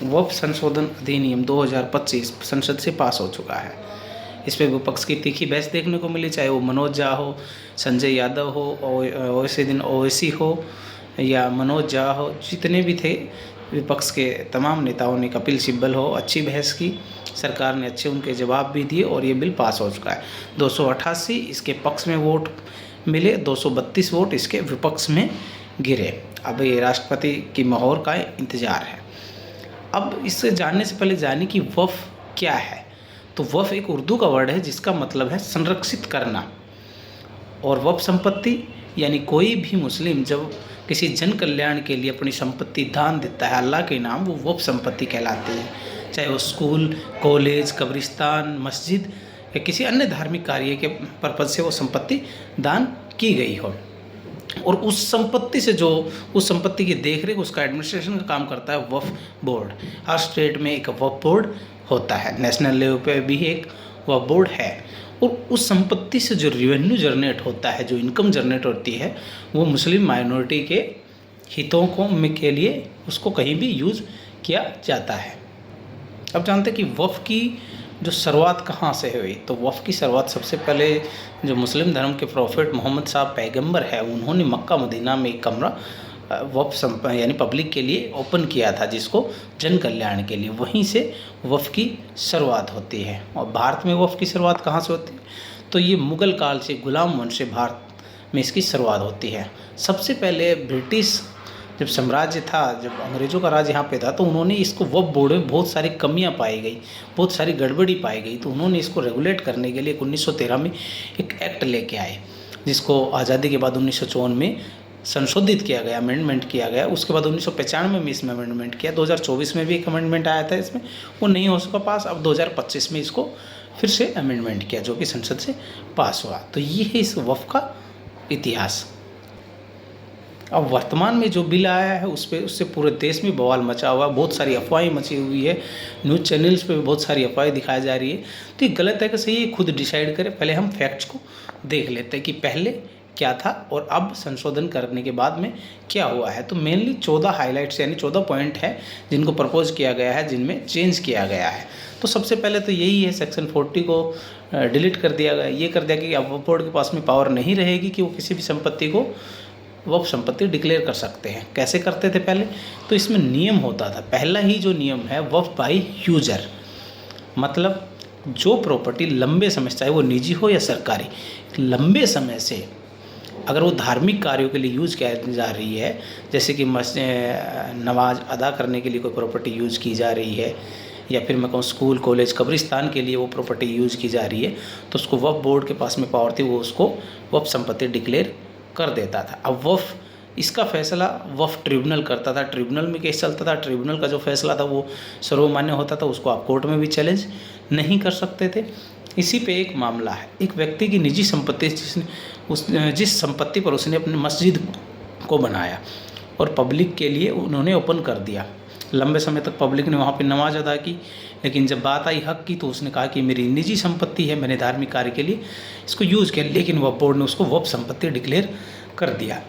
वक्फ संशोधन अधिनियम 2025 संसद से पास हो चुका है। इस पर विपक्ष की तीखी बहस देखने को मिली, चाहे वो मनोज झा हो, संजय यादव हो, वैसे दिन ओवैसी हो या मनोज झा हो, जितने भी थे विपक्ष के तमाम नेताओं ने, कपिल सिब्बल हो, अच्छी बहस की। सरकार ने अच्छे उनके जवाब भी दिए और ये बिल पास हो चुका है। 288 इसके पक्ष में वोट मिले, 232 वोट इसके विपक्ष में गिरे। अब ये राष्ट्रपति की मोहर का इंतज़ार है। अब इससे जानने से पहले जाने कि वक्फ क्या है। तो वक्फ एक उर्दू का वर्ड है जिसका मतलब है संरक्षित करना। और वक्फ संपत्ति यानी कोई भी मुस्लिम जब किसी जन कल्याण के लिए अपनी संपत्ति दान देता है अल्लाह के नाम, वो वक्फ संपत्ति कहलाती है। चाहे वो स्कूल, कॉलेज, कब्रिस्तान, मस्जिद या किसी अन्य धार्मिक कार्य के पर्पज़ से वो संपत्ति दान की गई हो। और उस संपत्ति से जो उस संपत्ति की देखरेख, उसका एडमिनिस्ट्रेशन का काम करता है वक्फ बोर्ड। हर स्टेट में एक वक्फ बोर्ड होता है, नेशनल लेवल पे भी एक वक्फ बोर्ड है। और उस संपत्ति से जो रेवेन्यू जनरेट होता है, जो इनकम जनरेट होती है, वो मुस्लिम माइनॉरिटी के हितों के लिए उसको कहीं भी यूज़ किया जाता है। अब जानते हैं कि वक्फ की जो शुरुआत कहाँ से हुई। तो वक्फ की शुरुआत सबसे पहले जो मुस्लिम धर्म के प्रॉफिट मोहम्मद साहब पैगंबर है, उन्होंने मक्का मदीना में एक कमरा वक्फ यानी पब्लिक के लिए ओपन किया था, जिसको जन कल्याण के लिए। वहीं से वक्फ की शुरुआत होती है। और भारत में वक्फ की शुरुआत कहाँ से होती है? तो ये मुग़ल काल से, गुलाम वंश से भारत में इसकी शुरुआत होती है। सबसे पहले ब्रिटिश जब साम्राज्य था, जब अंग्रेज़ों का राज यहाँ पे था, तो उन्होंने इसको वक्फ बोर्ड में बहुत सारी कमियाँ पाई गई, बहुत सारी गड़बड़ी पाई गई। तो उन्होंने इसको रेगुलेट करने के लिए 1913 में एक एक्ट लेके आए, जिसको आज़ादी के बाद 1954 में संशोधित किया गया, अमेंडमेंट किया गया। उसके बाद 1995 में इसमें अमेंडमेंट किया। 2024 में भी एक अमेंडमेंट आया था इसमें, वो नहीं हो सका पास। अब 2025 में इसको फिर से अमेंडमेंट किया, जो कि संसद से पास हुआ। तो ये है इस वक्फ का इतिहास। अब वर्तमान में जो बिल आया है उससे पूरे देश में बवाल मचा हुआ, बहुत सारी अफवाहें मची हुई है। न्यूज़ चैनल्स पे भी बहुत सारी अफवाहें दिखाई जा रही है। तो ये गलत है कि सही है, खुद डिसाइड करें। पहले हम फैक्ट्स को देख लेते हैं कि पहले क्या था और अब संशोधन करने के बाद में क्या हुआ है। तो मेनली 14 हाइलाइट्स यानी 14 पॉइंट है जिनको प्रपोज किया गया है, जिनमें चेंज किया गया है। तो सबसे पहले तो यही है, सेक्शन 40 को डिलीट कर दिया गया। ये कर दिया कि अब वक्फ बोर्ड के पास में पावर नहीं रहेगी कि वो किसी भी संपत्ति को वक्फ संपत्ति डिक्लेयर कर सकते हैं। कैसे करते थे पहले? तो इसमें नियम होता था। पहला ही जो नियम है, वक्फ बाय यूजर, मतलब जो प्रॉपर्टी लंबे समय से, चाहे वो निजी हो या सरकारी, लंबे समय से अगर वो धार्मिक कार्यों के लिए यूज़ किया जा रही है, जैसे कि नमाज अदा करने के लिए कोई प्रॉपर्टी यूज़ की जा रही है, या फिर मैं कहूँ स्कूल, कॉलेज, कब्रिस्तान के लिए वो प्रॉपर्टी यूज़ की जा रही है, तो उसको वक्फ बोर्ड के पास में पावर थी, वो उसको वक्फ संपत्ति डिक्लेयर कर देता था। अब वक्फ, इसका फैसला वक्फ ट्रिब्यूनल करता था। ट्रिब्यूनल में केस चलता था। ट्रिब्यूनल का जो फैसला था वो सर्वमान्य होता था, उसको आप कोर्ट में भी चैलेंज नहीं कर सकते थे। इसी पे एक मामला है, एक व्यक्ति की निजी संपत्ति, जिस संपत्ति पर उसने अपनी मस्जिद को बनाया और पब्लिक के लिए उन्होंने ओपन कर दिया। लंबे समय तक पब्लिक ने वहाँ पे नमाज अदा की, लेकिन जब बात आई हक की तो उसने कहा कि मेरी निजी संपत्ति है, मैंने धार्मिक कार्य के लिए इसको यूज़ किया, लेकिन वक्फ बोर्ड ने उसको वक्फ संपत्ति डिक्लेयर कर दिया।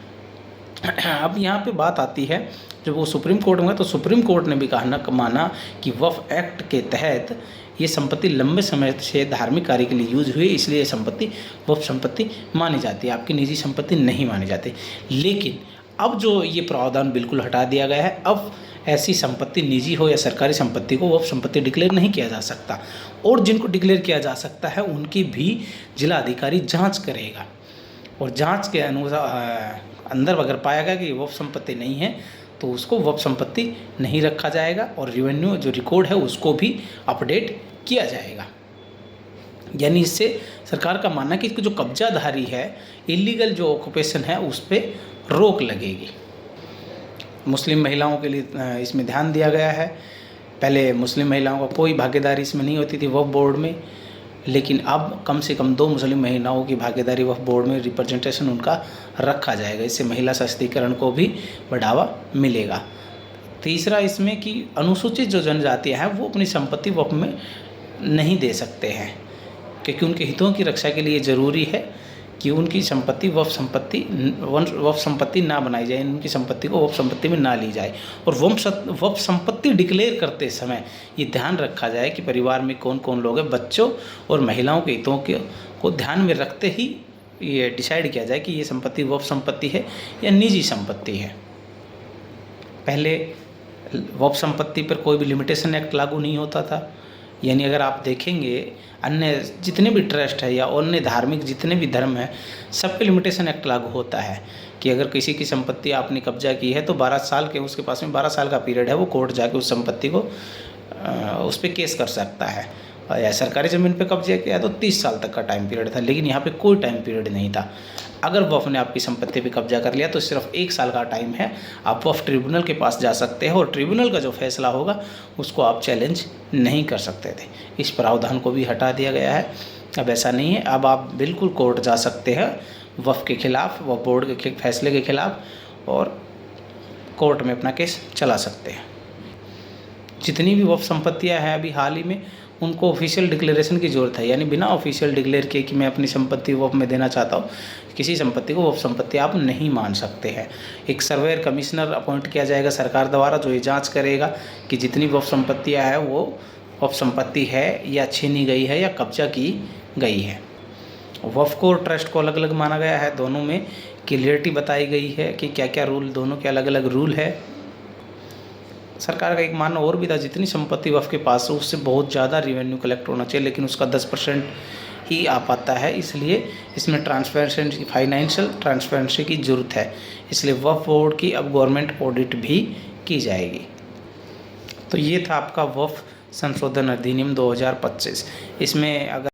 अब यहाँ पे बात आती है, जब वो सुप्रीम कोर्ट में गया तो सुप्रीम कोर्ट ने भी माना कि वक्फ एक्ट के तहत ये संपत्ति लंबे समय से धार्मिक कार्य के लिए यूज हुई, इसलिए ये संपत्ति वक्फ संपत्ति मानी जाती है, आपकी निजी संपत्ति नहीं मानी जाती। लेकिन अब जो ये प्रावधान बिल्कुल हटा दिया गया है। अब ऐसी संपत्ति, निजी हो या सरकारी संपत्ति को वक्फ संपत्ति डिक्लेयर नहीं किया जा सकता, और जिनको डिक्लेयर किया जा सकता है उनकी भी जिला अधिकारी जाँच करेगा, और जाँच के अनुसार अंदर अगर पाया गया कि वक्फ संपत्ति नहीं है तो उसको वक्फ संपत्ति नहीं रखा जाएगा, और रेवेन्यू जो रिकॉर्ड है उसको भी अपडेट किया जाएगा। यानी इससे सरकार का मानना है कि जो कब्जाधारी है, इलीगल जो ऑक्यूपेशन है, उस पर रोक लगेगी। मुस्लिम महिलाओं के लिए इसमें ध्यान दिया गया है। पहले मुस्लिम महिलाओं का कोई भागीदारी इसमें नहीं होती थी वक्फ बोर्ड में, लेकिन अब कम से कम 2 मुस्लिम महिलाओं की भागीदारी वक्फ बोर्ड में, रिप्रेजेंटेशन उनका रखा जाएगा। इससे महिला सशक्तिकरण को भी बढ़ावा मिलेगा। तीसरा इसमें कि अनुसूचित जो जनजातियाँ हैं वो अपनी संपत्ति वक्फ में नहीं दे सकते हैं, क्योंकि उनके हितों की रक्षा के लिए ज़रूरी है कि उनकी संपत्ति वक्फ संपत्ति ना बनाई जाए, उनकी संपत्ति को वक्फ संपत्ति में ना ली जाए। और वक्फ संपत्ति डिक्लेयर करते समय ये ध्यान रखा जाए कि परिवार में कौन कौन लोग हैं, बच्चों और महिलाओं के हितों को ध्यान में रखते ही ये डिसाइड किया जाए कि ये संपत्ति वक्फ संपत्ति है या निजी संपत्ति है। पहले वक्फ संपत्ति पर कोई भी लिमिटेशन एक्ट लागू नहीं होता था, यानी अगर आप देखेंगे अन्य जितने भी ट्रस्ट है या अन्य धार्मिक जितने भी धर्म है, सब पे लिमिटेशन एक्ट लागू होता है कि अगर किसी की संपत्ति आपने कब्जा की है तो 12 साल के उसके पास में 12 साल का पीरियड है, वो कोर्ट जाके उस संपत्ति को उस पर केस कर सकता है। या सरकारी ज़मीन पे कब्जा किया तो 30 साल तक का टाइम पीरियड था, लेकिन यहाँ पे कोई टाइम पीरियड नहीं था। अगर वक्फ ने आपकी संपत्ति पे कब्जा कर लिया तो सिर्फ 1 साल का टाइम है, आप वक्फ ट्रिब्यूनल के पास जा सकते हैं और ट्रिब्यूनल का जो फैसला होगा उसको आप चैलेंज नहीं कर सकते थे। इस प्रावधान को भी हटा दिया गया है, अब ऐसा नहीं है। अब आप बिल्कुल कोर्ट जा सकते हैं वक्फ के खिलाफ, वक्फ बोर्ड के फैसले के खिलाफ, और कोर्ट में अपना केस चला सकते हैं। जितनी भी वक्फ संपत्तियाँ हैं अभी हाल ही में, उनको ऑफिशियल डिक्लेरेशन की ज़रूरत है, यानी बिना ऑफिशियल डिक्लेयर किए कि मैं अपनी संपत्ति वक्फ में देना चाहता हूँ, किसी संपत्ति को वक्फ संपत्ति आप नहीं मान सकते हैं। एक सर्वेयर कमिश्नर अपॉइंट किया जाएगा सरकार द्वारा, जो ये जांच करेगा कि जितनी वक्फ संपत्तियाँ हैं वो वक्फ संपत्ति है या छीनी गई है या कब्जा की गई है। वक्फ को और ट्रस्ट को अलग अलग माना गया है, दोनों में क्लियरिटी बताई गई है कि क्या क्या रूल, दोनों के अलग अलग रूल है। सरकार का एक मानना और भी था, जितनी संपत्ति वक्फ के पास हो उससे बहुत ज़्यादा रेवेन्यू कलेक्ट होना चाहिए, लेकिन उसका 10% ही आ पाता है, इसलिए इसमें ट्रांसपेरेंसी, फाइनेंशियल ट्रांसपेरेंसी की ज़रूरत है। इसलिए वक्फ बोर्ड की अब गवर्नमेंट ऑडिट भी की जाएगी। तो ये था आपका वक्फ संशोधन अधिनियम 2025। इसमें अगर